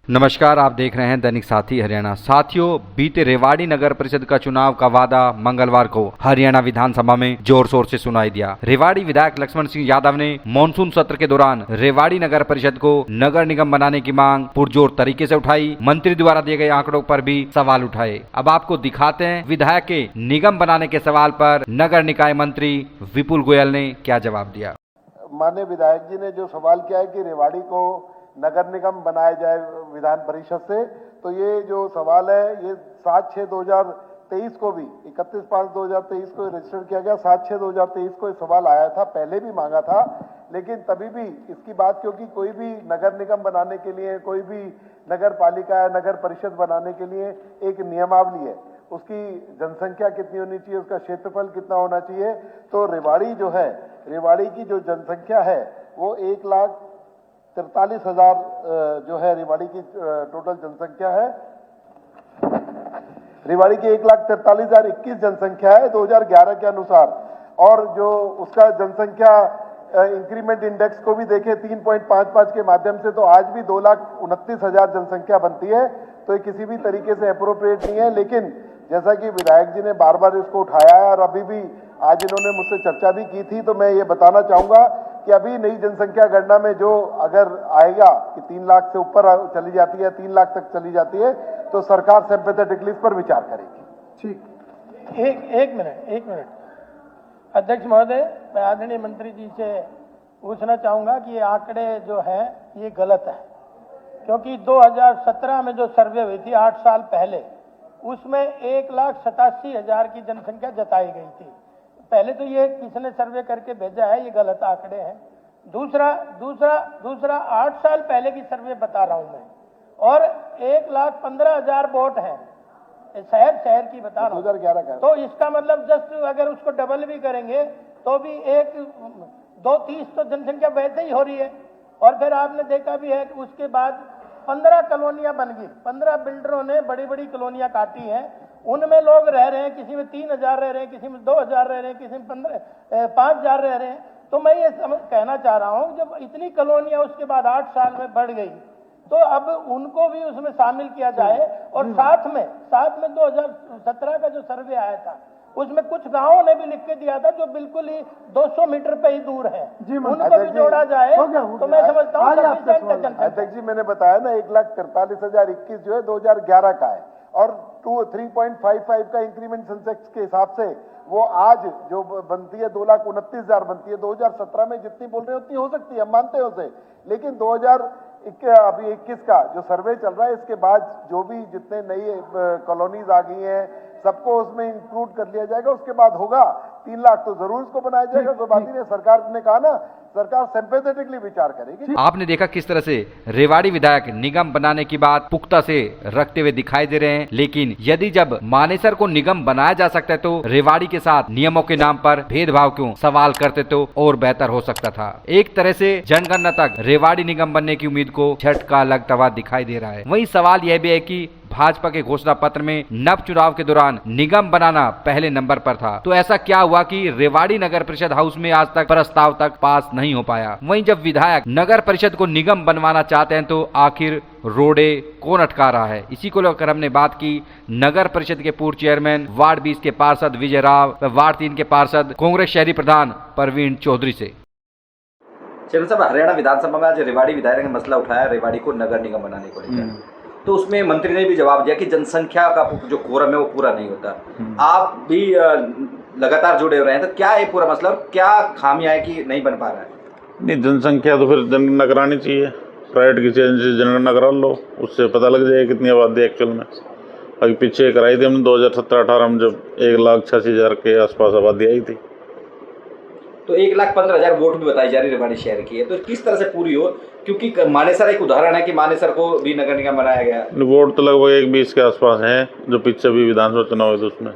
नमस्कार, आप देख रहे हैं दैनिक साथी हरियाणा। साथियों, बीते रेवाड़ी नगर परिषद का चुनाव का वादा मंगलवार को हरियाणा विधानसभा में जोर शोर से सुनाई दिया। रेवाड़ी विधायक लक्ष्मण सिंह यादव ने मानसून सत्र के दौरान रेवाड़ी नगर परिषद को नगर निगम बनाने की मांग पुरजोर तरीके से उठाई। मंत्री द्वारा दिए गए आंकड़ों पर भी सवाल उठाए। अब आपको दिखाते हैं विधायक के निगम बनाने के सवाल पर नगर निकाय मंत्री विपुल गोयल ने क्या जवाब दिया। माननीय विधायक जी ने जो सवाल किया है कि रेवाड़ी को नगर निगम बनाया जाए विधान परिषद से, तो ये जो सवाल है ये 7/6/2023 को भी 31/5/2023 को रजिस्टर किया गया। 7/6/2023 को ये सवाल आया था, पहले भी मांगा था, लेकिन तभी भी इसकी बात, क्योंकि कोई भी नगर निगम बनाने के लिए, कोई भी नगर पालिका या नगर परिषद बनाने के लिए एक नियमावली है, उसकी जनसंख्या कितनी होनी चाहिए, उसका क्षेत्रफल कितना होना चाहिए। तो रेवाड़ी जो है, रेवाड़ी की जो जनसंख्या है वो 1,43,000 जो है रेवाड़ी की टोटल जनसंख्या है। रेवाड़ी की 1,43,021 जनसंख्या है 2011 के अनुसार, और जो उसका जनसंख्या इंक्रीमेंट इंडेक्स को भी देखें 3.55 के माध्यम से, तो आज भी 2,29,000 जनसंख्या बनती है। तो ये किसी भी तरीके से अप्रोप्रिएट नहीं है। लेकिन जैसा कि विधायक जी ने बार बार इसको उठाया है और अभी भी आज इन्होंने मुझसे चर्चा भी की थी, तो मैं ये बताना चाहूंगा कि अभी नई जनसंख्या गणना में जो अगर आएगा कि 3 लाख से ऊपर चली जाती है, 3 लाख तक चली जाती है, तो सरकार सिंपैथेटिकली इस पर विचार करेगी। ठीक, एक मिनट अध्यक्ष महोदय, मैं आदरणीय मंत्री जी से पूछना चाहूंगा कि ये आंकड़े जो हैं ये गलत है, क्योंकि 2017 में जो सर्वे हुई थी 8 साल पहले, उसमें 1,87,000 की जनसंख्या जताई गई थी। पहले तो ये किसने सर्वे करके भेजा है, ये गलत आंकड़े हैं। दूसरा 8 साल पहले की सर्वे बता रहा हूं मैं, और 1,15,000 वोट हैं शहर की बता रहा हूं 2011 का। तो इसका मतलब जस्ट अगर उसको डबल भी करेंगे तो भी 230 तो जनसंख्या वैसे ही हो रही है। और फिर आपने देखा भी है कि उसके बाद 15 कॉलोनियां बन गई, 15 बिल्डरों ने बड़ी बड़ी कॉलोनियां काटी हैं, उनमें लोग रह रहे हैं, किसी में 3,000 रह रहे हैं, किसी में 2,000 रह रहे हैं, किसी में 5,000 रह रहे हैं। तो मैं ये कहना चाह रहा हूं, जब इतनी कॉलोनियां उसके बाद 8 साल में बढ़ गई, तो अब उनको भी उसमें शामिल किया जाए। और साथ में 2017 का जो सर्वे आया था, उसमें कुछ गांवों ने भी लिख के दिया था जो बिल्कुल ही 200 मीटर पे ही दूर है, उनको भी जोड़ा जाए। तो मैं समझता हूँ अध्यक्ष जी, मैंने बताया ना 1,43,021 जो है 2011 का है, और 3.55 का इंक्रीमेंट सेंसेक्स के हिसाब से वो आज जो बनती है 2,29,000 बनती है। 2017 में जितनी बोल रहे हैं उतनी हो सकती है, हम मानते हैं उसे, लेकिन 2021 का जो सर्वे चल रहा है, इसके बाद जो भी जितने नई कॉलोनीज आ गई हैं सबको उसमें इंक्लूड कर लिया जाएगा। उसके बाद होगा 3 लाख तो जरूर इसको बनाया जाएगा। कोई बात ही नहीं, सरकार ने कहा ना, सरकार सिंपैथेटिकली विचार करेगी। आपने देखा किस तरह से रेवाड़ी विधायक निगम बनाने की बात पुख्ता से रखते हुए दिखाई दे रहे हैं, लेकिन यदि जब मानेसर को निगम बनाया जा सकता है तो रेवाड़ी के साथ नियमों के नाम पर भेदभाव क्यों सवाल करते तो और बेहतर हो सकता था। एक तरह से जनगणना तक रेवाड़ी निगम बनने की उम्मीद को झटका लगता हुआ दिखाई दे रहा है। वहीं सवाल यह भी है कि भाजपा के घोषणा पत्र में नव चुनाव के दौरान निगम बनाना पहले नंबर पर था, तो ऐसा क्या हुआ कि रेवाड़ी नगर परिषद हाउस में आज तक प्रस्ताव तक पास नहीं हो पाया। वहीं जब विधायक नगर परिषद को निगम बनवाना चाहते हैं तो आखिर रोडे कौन अटका रहा है। इसी को लेकर हमने बात की नगर परिषद के पूर्व चेयरमैन, वार्ड 20 के पार्षद विजय राव, वार्ड 3 के पार्षद कांग्रेस शहरी प्रधान परवीन चौधरी से। चेयरमैन साहब, हरियाणा विधानसभा में आज रेवाड़ी विधायक ने मसला उठाया रेवाड़ी को नगर निगम बनाने को लेकर, तो उसमें मंत्री ने भी जवाब दिया कि जनसंख्या का जो कोरम है वो पूरा नहीं होता। आप भी लगातार जुड़े हो रहे हैं, तो क्या है पूरा मसला और क्या खामियां है कि नहीं बन पा रहा है? नहीं, जनसंख्या तो फिर जनगणना करानी चाहिए, प्राइवेट किसी एजेंसी से जनगणना करा लो, उससे पता लग जाएगा कितनी आबादी है एक्चुअल में। अभी पीछे कराई थी हमने 2017-18 में, जब 1,86,000 के आसपास आबादी आई थी। तो 1,15,000 वोट भी बताई जा रही रेवाड़ी शहर की है, तो किस तरह से पूरी हो? क्योंकि मानेसर एक उदाहरण है कि मानेसर को भी नगर निगम बनाया गया। वोट तो लगभग 1,20 के आसपास है, जो पीछे भी विधानसभा चुनाव हुए थे उसमें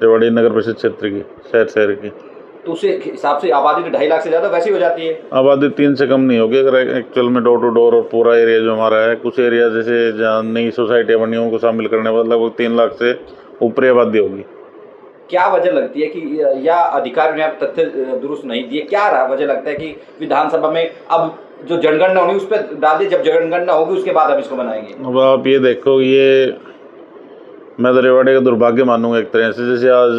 रेवाड़ी नगर परिषद क्षेत्र की, शहर की। तो उस हिसाब से आबादी तो 2.5 लाख से ज्यादा वैसे ही हो जाती है। आबादी 3 से कम नहीं होगी अगर एक्चुअल में डोर टू डोर और पूरा एरिया जो हमारा है। कुछ एरिया जैसे जहाँ नई सोसाइटियाँ बनी, उनको शामिल करने पर लगभग 3 लाख से ऊपर आबादी होगी। क्या वजह लगती है कि या अधिकारियों ने अब तथ्य दुरुस्त नहीं दिए, क्या रहा वजह लगता है कि विधानसभा में अब जो जनगणना होनी उस पर डाल दी, जब जनगणना होगी उसके बाद हम इसको बनाएंगे? अब आप ये देखो, ये मैं तो रेवाड़ी का दुर्भाग्य मानूंगा एक तरह से। जैसे आज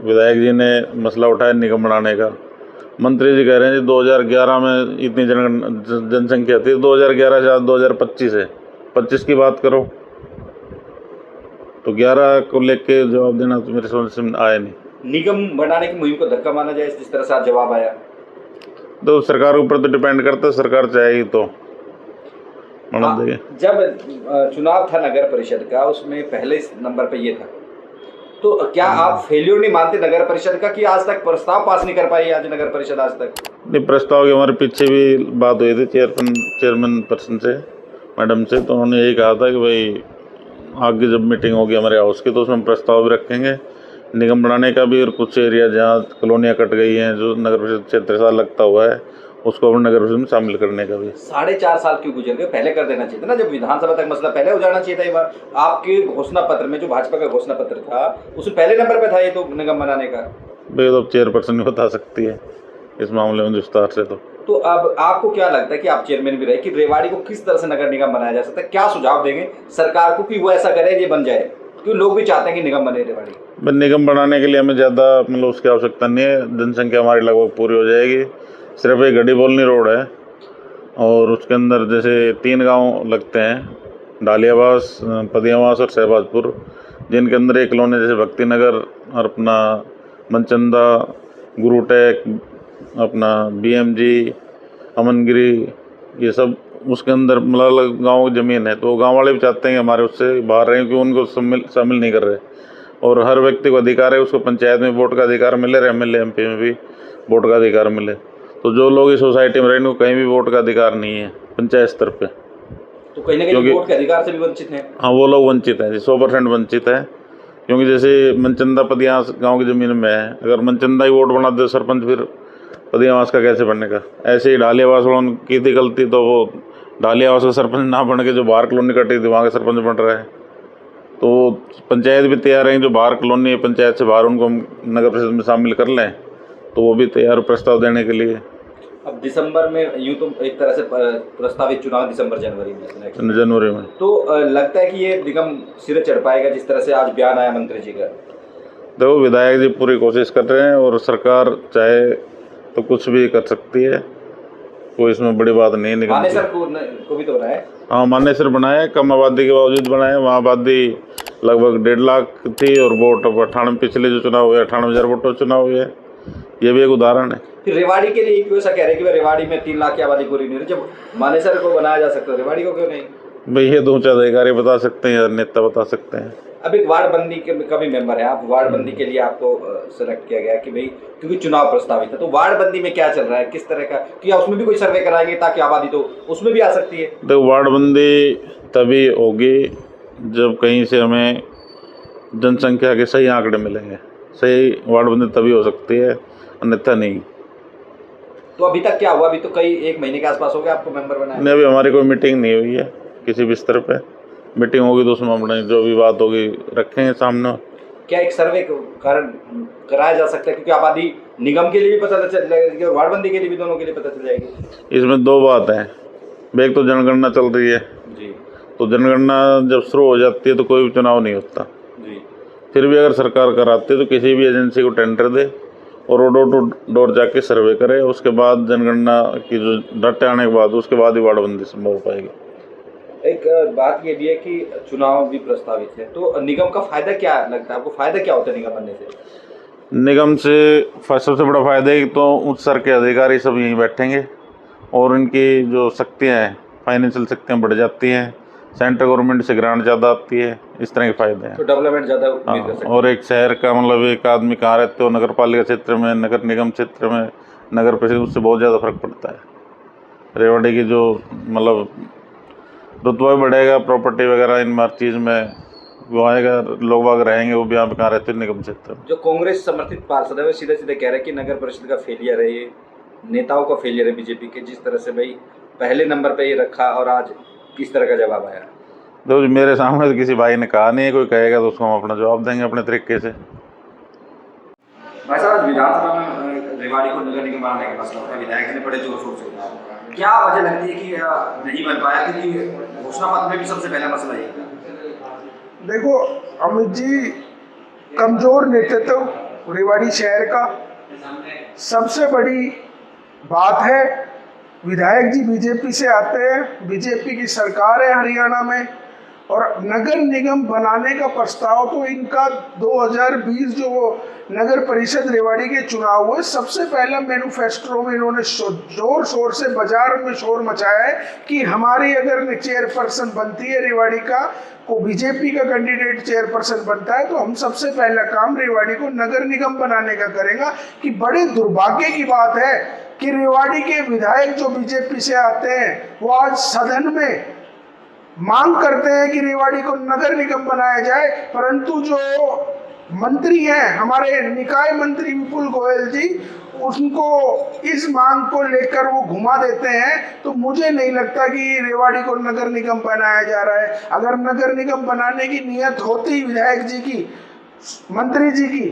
विधायक जी ने मसला उठाया निगम बनाने का, मंत्री जी कह रहे हैं जी 2011 में इतनी जनसंख्या थी, 2011 से आज 2025 है, 25 की बात करो, तो 11 को लेके जवाब देना तो मेरे समझ में आया नहीं। निगम बनाने की मुहिम को धक्का माना जाए जिस तरह से आज जवाब आया? तो सरकार के ऊपर तो डिपेंड करता है, सरकार चाहेगी तो बना देगी। जब चुनाव था नगर परिषद का, उसमें पहले नंबर पे ये था, तो क्या आप फेल्योर नहीं मानते नगर परिषद का कि आज तक प्रस्ताव पास नहीं कर पाई आज नगर परिषद आज तक? नहीं, प्रस्ताव की हमारे पीछे भी बात हुई थी चेयरमैन पर्सन से, मैडम से, तो उन्होंने यही कहा था कि भाई आगे जब मीटिंग होगी हमारे हाउस की तो उसमें प्रस्ताव भी रखेंगे निगम बनाने का भी, और कुछ एरिया जहाँ कॉलोनियाँ कट गई हैं जो नगर परिषद क्षेत्र साल लगता हुआ है उसको अपने नगर परिषद में शामिल करने का भी। 4.5 साल क्यों गुजर गए? पहले कर देना चाहिए था ना, जब विधानसभा तक मसला पहले हो जाना चाहिए था। ये बार आपके घोषणा पत्र में, जो भाजपा का घोषणा पत्र था, उसमें पहले नंबर पे था ये तो निगम बनाने का। भाई तो चेयरपर्सन भी बता सकती है इस मामले में विस्तार से। तो अब आपको क्या लगता है कि आप चेयरमैन भी रहे कि रेवाड़ी को किस तरह से नगर निगम बनाया जा सकता है? क्या सुझाव देंगे सरकार को कि वो ऐसा करे, ये बन जाए, क्योंकि लोग भी चाहते हैं कि निगम बने रेवाड़ी? निगम बनाने के लिए हमें ज़्यादा मतलब उसकी आवश्यकता नहीं है, जनसंख्या हमारी लगभग पूरी हो जाएगी। सिर्फ एक गड्डी बोलनी रोड है और उसके अंदर जैसे 3 गांव लगते हैं, डालियावास, पदियावास और शहबाजपुर, जिनके अंदर एक कॉलोनी जैसे भक्ति नगर और अपना मनचंदा, गुरुटेक, अपना BMG, अमनगिरी, ये सब उसके अंदर मतलब अलग गाँव की ज़मीन है। तो गांव वाले भी चाहते हैं कि हमारे उससे बाहर रहें, क्योंकि उनको शामिल नहीं कर रहे। और हर व्यक्ति को अधिकार है, उसको पंचायत में वोट का अधिकार मिले, MLA MP में भी वोट का अधिकार मिले। तो जो लोग इस सोसाइटी में रहे उनको कहीं भी वोट का अधिकार नहीं है पंचायत स्तर पे। तो कहीं ना कहीं वोट के अधिकार से भी वंचित हैं। हाँ, वो लोग वंचित हैं, 100% वंचित है। क्योंकि जैसे मनचंदा पदियास गाँव की ज़मीन में है, अगर मनचंदा ही वोट बना दे सरपंच, फिर पदियावास का कैसे बनेगा? ऐसे ही डालियावास वालों की थी गलती, तो वो डालियावास का सरपंच ना बन के जो बाहर कॉलोनी कटी थी वहाँ का सरपंच बन रहा है। तो पंचायत भी तैयार है, जो बाहर कॉलोनी है पंचायत से बाहर, उनको हम नगर परिषद में शामिल कर लें, तो वो भी तैयार प्रस्ताव देने के लिए। अब दिसंबर में यूँ तो एक तरह से प्रस्तावित चुनाव जनवरी में, तो लगता है कि ये निगम सिरे चढ़ पाएगा जिस तरह से आज बयान आया मंत्री जी का? देखो, विधायक जी पूरी कोशिश कर रहे हैं और सरकार चाहे तो कुछ भी कर सकती है, कोई इसमें बड़ी बात नहीं है। मानेसर को भी तो बनाया? हाँ, मानेसर बनाया, कम आबादी के बावजूद बनाया। वहाँ आबादी लगभग 1.5 लाख थी और वोट 98 पिछले जो चुनाव हुए 98,000 वोटों चुनाव हुए, ये भी एक उदाहरण है। फिर रेवाड़ी के लिए क्यों ऐसा कह रहे हैं कि रेवाड़ी में 3 लाख की आबादी पूरी नहीं रही, जब मानेसर को बनाया जा सकता है रेवाड़ी को क्यों नहीं? भाई ये तो उच्च अधिकारी बता सकते हैं या नेता बता सकते हैं। अब एक वार्ड बंदी के का भी मेंबर है आप, वार्ड बंदी के लिए आपको सेलेक्ट किया गया कि भाई क्योंकि चुनाव प्रस्तावित है, तो वार्ड बंदी में क्या चल रहा है, किस तरह का, क्या उसमें भी कोई सर्वे कराएंगे ताकि आबादी तो उसमें भी आ सकती है? देखो, वार्ड बंदी तभी होगी जब कहीं से हमें जनसंख्या के सही आंकड़े मिलेंगे। सही वार्ड बंदी तभी हो सकती है, अन्यथा नहीं। तो अभी तक क्या हुआ? अभी तो कई 1 महीने के आसपास हो गया आपको मेंबर बनाया? नहीं, अभी हमारी कोई मीटिंग नहीं हुई है किसी भी स्तर पे। मीटिंग होगी तो उसमें अपने जो भी बात होगी रखेंगे सामने। क्या एक सर्वे कारण कराया जा सकता है, क्योंकि आबादी निगम के लिए भी पता चल जाएगी और वार्ड बंदी के लिए भी, दोनों के लिए पता चल जाएगी? इसमें 2 बात है। एक तो जनगणना चल रही है जी, तो जनगणना जब शुरू हो जाती है तो कोई भी चुनाव नहीं होता जी। फिर भी अगर सरकार कराती है तो किसी भी एजेंसी को टेंडर दे और वो डोर टू डोर जाके सर्वे करे, उसके बाद जनगणना की जो डाटा आने के बाद उसके बाद ही वार्ड बंदी संभव हो पाएगी। एक बात ये भी है कि चुनाव भी प्रस्तावित है, तो निगम का फायदा क्या लगता है आपको? फायदा क्या होता है निगम बनने से? निगम से सबसे बड़ा फायदा है कि तो उच्च स्तर के अधिकारी सब यहीं बैठेंगे और इनकी जो शक्तियाँ हैं, फाइनेंशियल शक्तियाँ बढ़ जाती हैं, सेंट्रल गवर्नमेंट से ग्रांट ज़्यादा आती है, इस तरह के फायदे हैं। तो डेवलपमेंट ज़्यादा उम्मीद कर सकते हैं। और एक शहर का मतलब एक आदमी कहाँ रहते हो, नगर पालिका क्षेत्र में, नगर निगम क्षेत्र में, नगर परिषद, उससे बहुत ज़्यादा फर्क पड़ता है। रेवाड़ी की जो मतलब रुतबा भी बढ़ेगा, प्रॉपर्टी वगैरह इन हर चीज़ में वो आएगा, लोग बाग रहेंगे, वो भी यहाँ पे कहाँ रहते हैं, निगम क्षेत्र में। जो कांग्रेस समर्थित पार्षद है वो सीधे सीधे कह रहे हैं कि नगर परिषद का फेलियर है, ये नेताओं का फेलियर है बीजेपी के, जिस तरह से भाई पहले नंबर पे ये रखा और आज किस तरह का जवाब आया। तो मेरे सामने तो किसी भाई ने कहा नहीं है, कोई कहेगा तो उसको हम अपना जवाब देंगे अपने तरीके से। विधानसभा में रेवाड़ी को नगर निगम बनाने का मसला उठा, विधायक ने बड़े जोर शोर से उठाया, क्या वजह लगती है कि नहीं बन पाया? क्योंकि घोषणा पत्र में भी सबसे पहला मसला यही था। देखो अमित जी, कमजोर नेतृत्व रेवाड़ी शहर का सबसे बड़ी बात है। विधायक जी बीजेपी से आते हैं, बीजेपी की सरकार है हरियाणा में, और नगर निगम बनाने का प्रस्ताव तो इनका 2020 जो नगर परिषद रेवाड़ी के चुनाव हुए, सबसे पहला मैनिफेस्टो में इन्होंने जोर शोर से बाजार में शोर मचाया है कि हमारी अगर चेयरपर्सन बनती है रेवाड़ी का, को बीजेपी का कैंडिडेट चेयरपर्सन बनता है, तो हम सबसे पहला काम रेवाड़ी को नगर निगम बनाने का करेंगे। कि बड़े दुर्भाग्य की बात है कि रेवाड़ी के विधायक जो बीजेपी से आते हैं वो आज सदन में मांग करते हैं कि रेवाड़ी को नगर निगम बनाया जाए, परंतु जो मंत्री हैं हमारे निकाय मंत्री विपुल गोयल जी, उनको इस मांग को लेकर वो घुमा देते हैं। तो मुझे नहीं लगता कि रेवाड़ी को नगर निगम बनाया जा रहा है। अगर नगर निगम बनाने की नियत होती विधायक जी की, मंत्री जी की,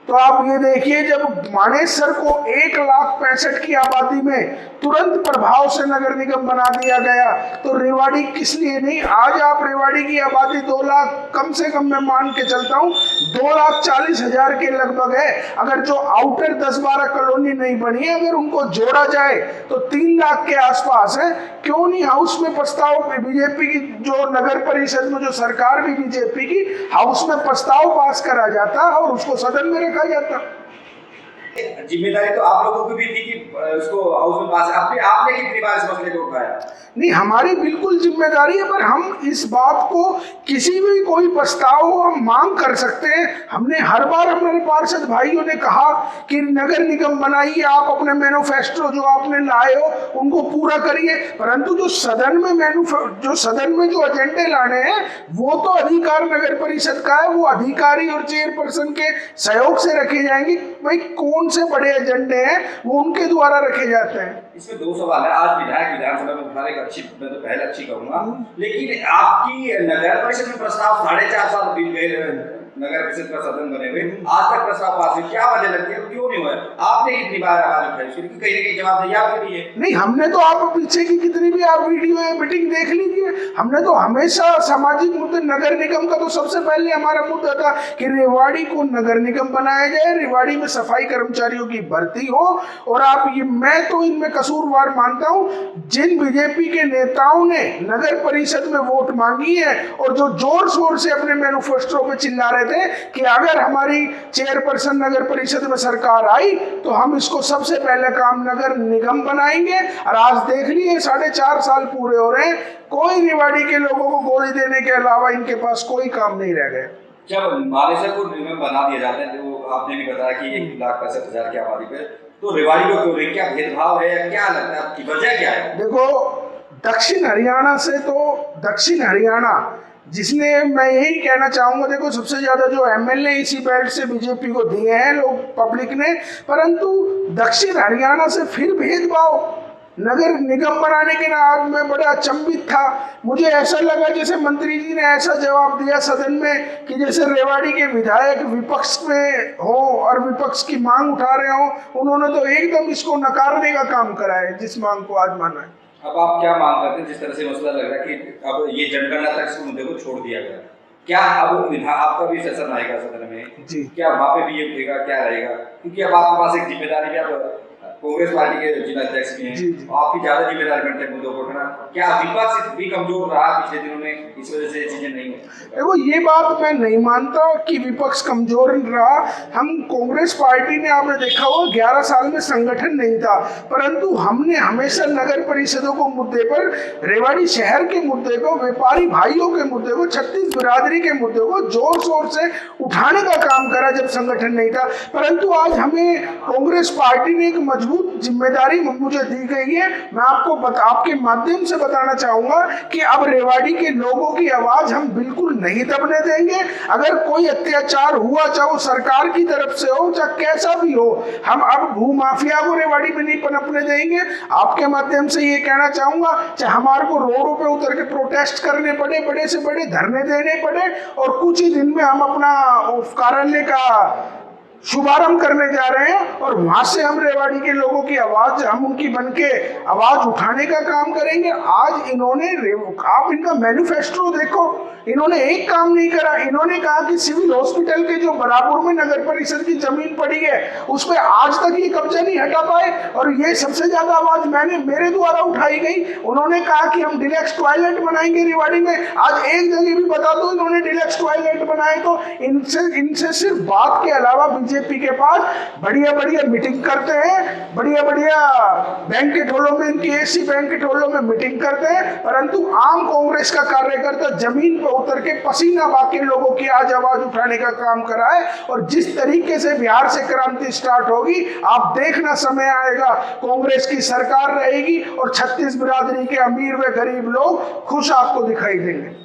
तो आप ये देखिए, जब मानेसर को 1,65,000 की आबादी में तुरंत प्रभाव से नगर निगम बना दिया गया, तो रेवाड़ी किस लिए नहीं? आज आप रेवाड़ी की आबादी 2 लाख, कम से कम मैं मान के चलता हूँ 2,40,000 के लगभग है। अगर जो आउटर 10-12 कॉलोनी नहीं बनी है, अगर उनको जोड़ा जाए तो 3 लाख के आसपास है। क्यों नहीं हाउस में प्रस्ताव, बीजेपी की जो नगर परिषद में जो सरकार भी बीजेपी की, हाउस में प्रस्ताव पास करा जाता और उसको सदन में रखा जाता। जिम्मेदारी तो आप लोगों की भी थी कि उसको हाउस में पास, आपने कितनी बार इस मसले को उठाया? नहीं, हमारी बिल्कुल जिम्मेदारी है, पर हम इस बात को किसी भी कोई प्रस्ताव हो हम मांग कर सकते हैं। हमने हर बार हमारे पार्षद भाइयों ने कहा कि नगर निगम बनाइए, आप अपने मैनिफेस्टो जो आपने लाए हो उनको पूरा करिए, परंतु जो सदन में जो एजेंडे लाने हैं वो तो अधिकार नगर परिषद का है, वो अधिकारी और चेयरपर्सन के सहयोग से रखे जाएंगे। भाई कौन से बड़े एजेंडे हैं वो उनके द्वारा रखे जाते हैं। इसमें 2 सवाल है। आज विधायक विधानसभा में उठाने का मैं तो पहले अच्छी कहूंगा, लेकिन आपकी नगर परिषद में प्रस्ताव 4.5 साल बीत गए नगर परिषद का सदन बने हुए, आज तक प्रस्ताव पास हुए, क्या वजह लगती है, क्यों नहीं हुआ? आपने कितनी बार आवाज उठाई, कहीं ना कहीं जवाब दिया आपके लिए? नहीं, हमने तो, आप पीछे की कितनी भी आप वीडियो है मीटिंग देख लीजिए, हमने तो हमेशा सामाजिक मुद्दे, नगर निगम का तो सबसे पहले हमारा मुद्दा था कि रेवाड़ी को नगर निगम बनाया जाए, रेवाड़ी में सफाई कर्मचारियों की भर्ती हो। और आप ये, मैं तो इनमें कसूरवार मानता हूँ जिन बीजेपी के नेताओं ने नगर परिषद में वोट मांगी है और जो जोर शोर से अपने मैनिफेस्टो पे चिल्ला रहे थे कि अगर हमारी चेयरपर्सन नगर परिषद में सरकार आई तो हम इसको सबसे पहले काम नगर निगम बनाएंगे। और आज देख लिए 4.5 साल पूरे हो रहे हैं, कोई रेवाड़ी के लोगों को गोली देने के अलावा इनके पास कोई काम नहीं रह गया। जब मानेसर को निगम बना दिया जाता है, तो आपने भी बताया कि 1,65,000 की आबादी पे, तो रेवाड़ी को क्यों नहीं? क्या भेदभाव है या क्या लगता है, आपकी वजह क्या है? देखो, दक्षिण हरियाणा से तो दक्षिण हरियाणा जिसने, मैं यही कहना चाहूंगा, देखो सबसे ज्यादा जो एमएलए इसी बेल्ट से बीजेपी को दिए हैं लोग, पब्लिक ने, परंतु दक्षिण हरियाणा से फिर भेदभाव नगर निगम बनाने के नाम में बड़ा अचंभित था। मुझे ऐसा लगा जैसे मंत्री जी ने ऐसा जवाब दिया सदन में कि जैसे रेवाड़ी के विधायक विपक्ष में हो और विपक्ष की मांग उठा रहे हो। उन्होंने तो एकदम इसको नकारने का काम करा है, जिस मांग को आज माना है। अब आप क्या मांग करते हैं? जिस तरह से मसला लग रहा है कि अब ये जनगणना तक इस मुद्दे को छोड़ दिया गया, क्या अब आपका भी सेशन आएगा सदन में जी? क्या वहाँ पे भी ये उठेगा, क्या रहेगा? क्योंकि अब आपके पास एक जिम्मेदारी भी, आप कांग्रेस पार्टी के जिला अध्यक्ष भी हैं, आपकी ज्यादा जिम्मेदारी बनते हैं मुद्दों को उठाना। क्या विपक्ष भी कमजोर रहा पिछले दिनों में, इस वजह से चीजें नहीं हुई? देखो, ये बात मैं नहीं मानता कि विपक्ष कमजोर रहा। हम कांग्रेस पार्टी ने, आपने देखा होगा 11 साल में संगठन नहीं था, परंतु हमने हमेशा नगर परिषदों को मुद्दे पर, रेवाड़ी शहर के मुद्दे को, व्यापारी भाइयों के मुद्दे को, छत्तीस बिरादरी के मुद्दे को जोर शोर से उठाने का काम करा जब संगठन नहीं था। परंतु आज हमें कांग्रेस पार्टी ने एक मजबूत जिम्मेदारी मुझे दी गई है। मैं आपको आपके माध्यम से बताना चाहूंगा कि अब रेवाड़ी के लोगों की आवाज हम बिल्कुल नहीं दबने देंगे। अगर कोई अत्याचार हुआ, चाहे वो सरकार की तरफ से हो, चाहे कैसा भी हो, हम अब भू माफिया को रेवाड़ी में नहीं पनपने देंगे। आपके माध्यम से ये कहना चाहूंगा, चाहे हमारे को रोडों पे उतर के प्रोटेस्ट करने पड़े, बड़े से बड़े धरने देने पड़े, और कुछ ही दिन में हम अपना कार्यालय का शुभारंभ करने जा रहे हैं और वहां से हम रेवाड़ी के लोगों की आवाज, हम उनकी बनके आवाज उठाने का काम करेंगे। आज इन्होंने, आप इनका मैनिफेस्टो देखो, इन्होंने एक काम नहीं करा। इन्होंने कहा कि सिविल हॉस्पिटल के जो बराबर में नगर परिषद की जमीन पड़ी है उस पर आज तक ये कब्जा नहीं हटा पाए, और ये सबसे ज्यादा आवाज मेरे द्वारा उठाई गई। उन्होंने कहा कि हम डिलक्स टॉयलेट बनाएंगे रेवाड़ी में। आज एक जगह भी बता दो इन्होंने डिलक्स टॉयलेट बनाए तो इनसे सिर्फ बात के अलावा बीजेपी के पास बढ़िया बढ़िया मीटिंग करते हैं, बढ़िया बढ़िया बैंकेट हॉलों में, इनकी एसी बैंकेट हॉलों में मीटिंग करते हैं, परंतु आम कांग्रेस का कार्यकर्ता जमीन पर उतर के पसीना बहा के लोगों की आज आवाज उठाने का काम करा है। और जिस तरीके से बिहार से क्रांति स्टार्ट होगी, आप देखना, समय आएगा कांग्रेस की सरकार रहेगी और 36 बिरादरी के अमीर व गरीब लोग खुश आपको दिखाई देंगे।